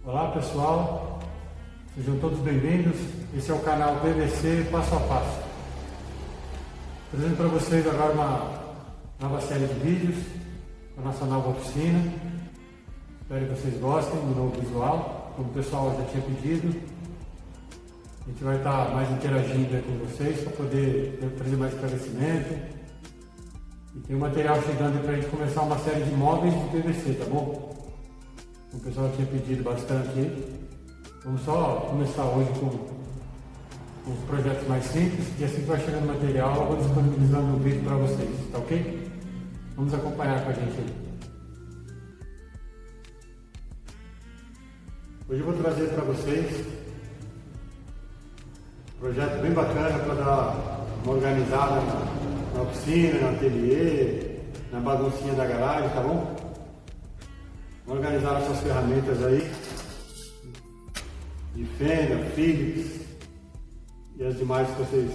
Olá pessoal, sejam todos bem-vindos. Esse é o canal PVC Passo a Passo. Trazendo para vocês agora uma nova série de vídeos com a nossa nova oficina. Espero que vocês gostem do novo visual, como o pessoal já tinha pedido. A gente vai estar mais interagindo aqui com vocês para poder trazer mais esclarecimento. E tem um material chegando para a gente começar uma série de móveis de PVC, tá bom? O pessoal tinha pedido bastante aí. Vamos só começar hoje com os projetos mais simples e assim que vai chegando o material eu vou disponibilizando um vídeo para vocês, tá ok? Vamos acompanhar com a gente aí. Hoje eu vou trazer para vocês um projeto bem bacana para dar uma organizada na oficina, no ateliê, na baguncinha da garagem, tá bom? Organizar suas ferramentas aí, de fenda, Phillips e as demais que vocês,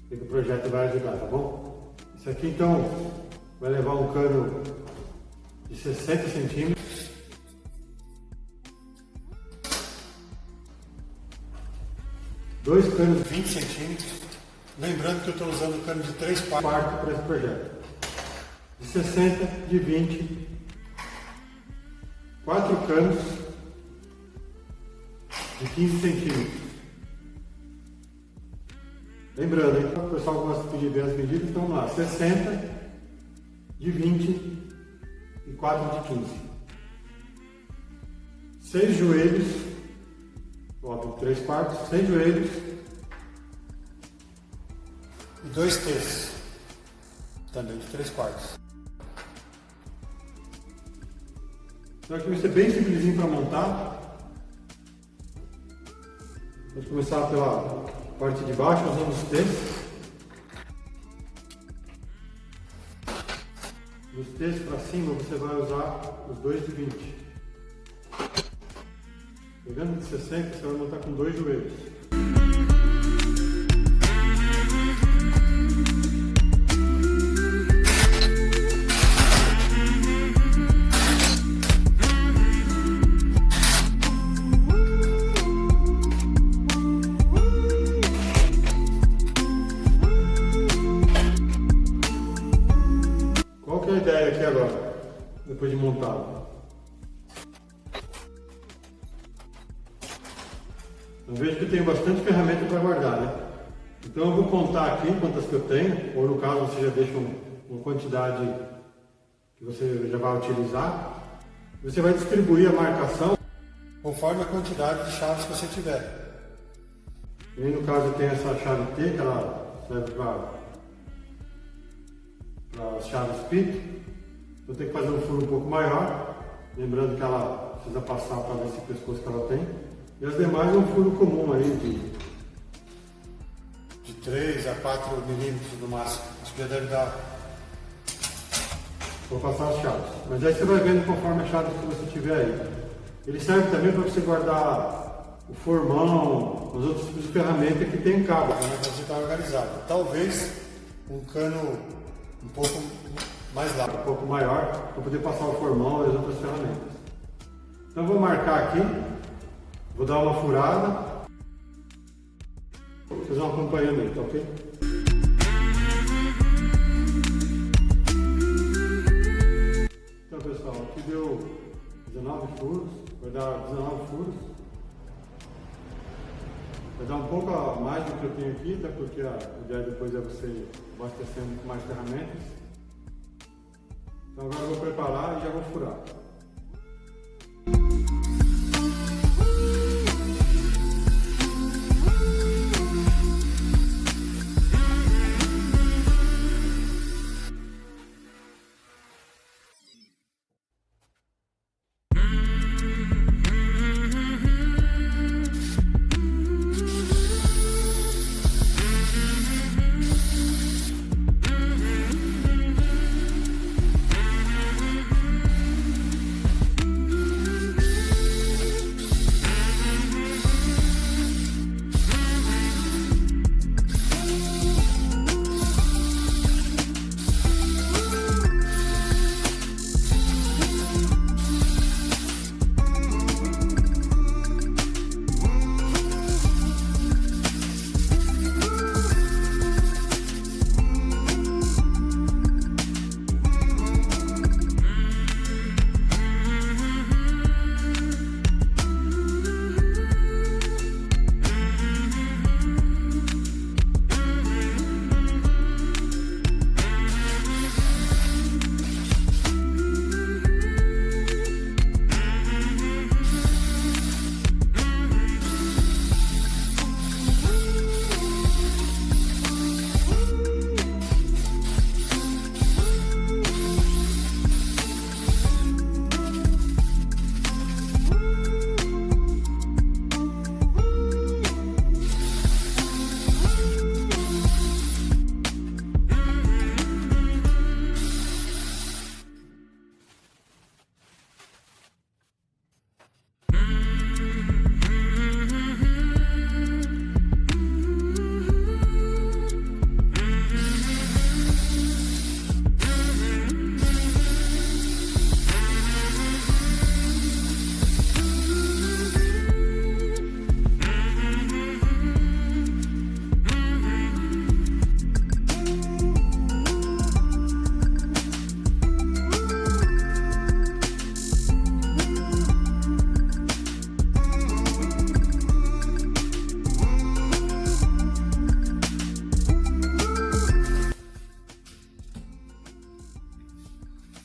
que o projeto vai ajudar, tá bom? Isso aqui então vai levar um cano de 60 centímetros, dois canos de 20 centímetros, lembrando que eu estou usando o cano de 3/4 para esse projeto, de 60, de 20, 4 canos de 15 centímetros. Lembrando, hein? O pessoal gosta de pedir bem as medidas, então vamos lá, 60, de 20 e 4 de 15. 6 joelhos, óbvio, 3/4, 6 joelhos e 2 terços, também de 3/4. Então aqui vai ser bem simplesinho para montar. Vamos começar pela parte de baixo, usando os terços. Nos terços para cima você vai usar os 2 de 20. Pegando de 60, você vai montar com 2 joelhos. Qual que é a ideia aqui agora, depois de montado? Eu vejo que eu tenho bastante ferramenta para guardar, né? Então eu vou contar aqui quantas que eu tenho, ou no caso você já deixa uma quantidade que você já vai utilizar. Você vai distribuir a marcação conforme a quantidade de chaves que você tiver. E aí, no caso eu tenho essa chave T, que ela serve para as chaves pito. Eu tenho que fazer um furo um pouco maior, lembrando que ela precisa passar para ver esse pescoço que ela tem. E as demais é um furo comum aí de 3 a 4 milímetros no máximo. Acho que já deve dar. Vou passar as chaves. Mas aí você vai vendo conforme a chave que você tiver aí. Ele serve também para você guardar o formão, os outros tipos de ferramenta que tem cabo, né, para você estar organizado. Talvez um cano um pouco mais largo, um pouco maior, para poder passar o formão e as outras ferramentas. Então eu vou marcar aqui. Vou dar uma furada, vocês vão acompanhando aí, tá ok? Então pessoal, aqui deu 19 furos, vai dar 19 furos. Vai dar um pouco a mais do que eu tenho aqui, até porque a ideia depois é você abastecendo com mais ferramentas. Então agora eu vou preparar e já vou furar.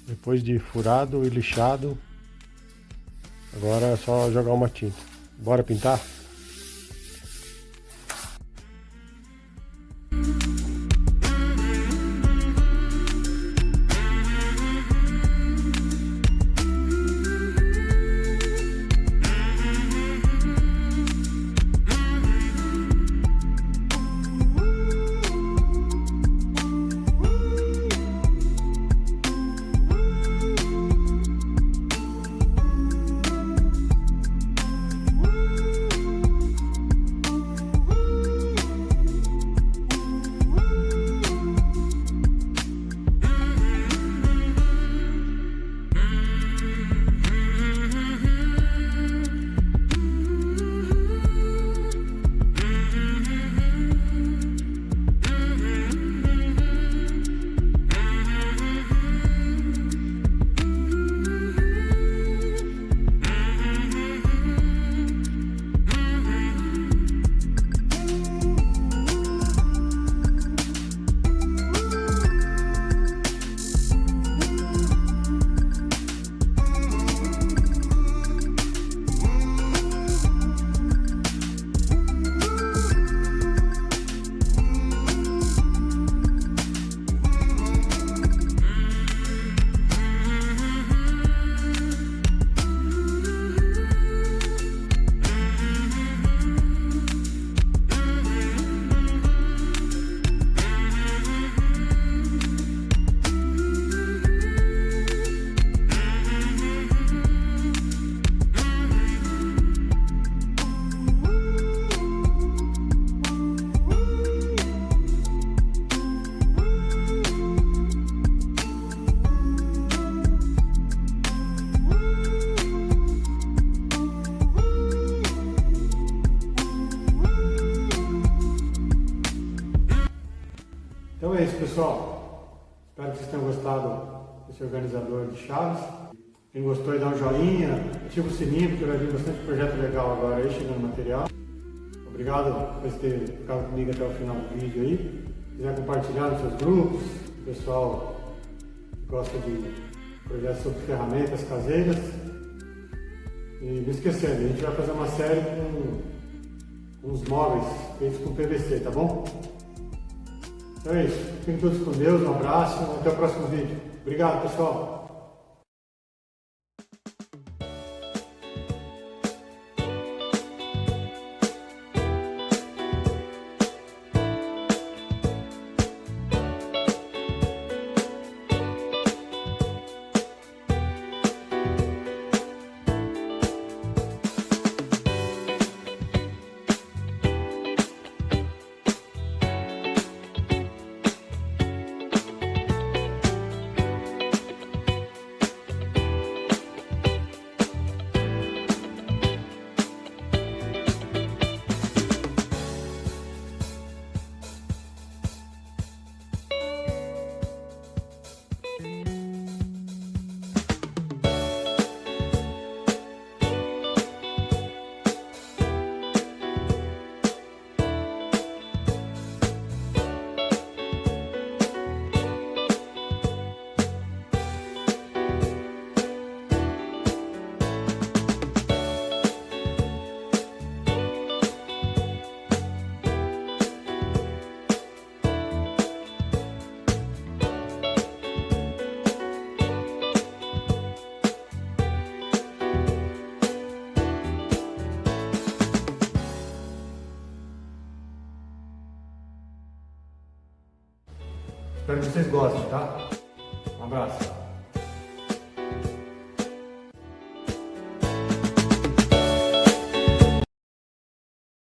Depois de furado e lixado, agora é só jogar uma tinta. Bora pintar? Então é isso, pessoal. Espero que vocês tenham gostado desse organizador de chaves. Quem gostou, dá um joinha, ativa o sininho, porque vai vir bastante projeto legal agora aí, chegando material. Obrigado por ter ficado comigo até o final do vídeo aí. Se quiser compartilhar nos seus grupos, o pessoal que gosta de projetos sobre ferramentas caseiras. E não esquecendo, a gente vai fazer uma série com uns móveis feitos com PVC, tá bom? Então é isso. Fiquem todos com Deus, um abraço, até o próximo vídeo. Obrigado, pessoal. Espero que vocês gostem, tá? Um abraço.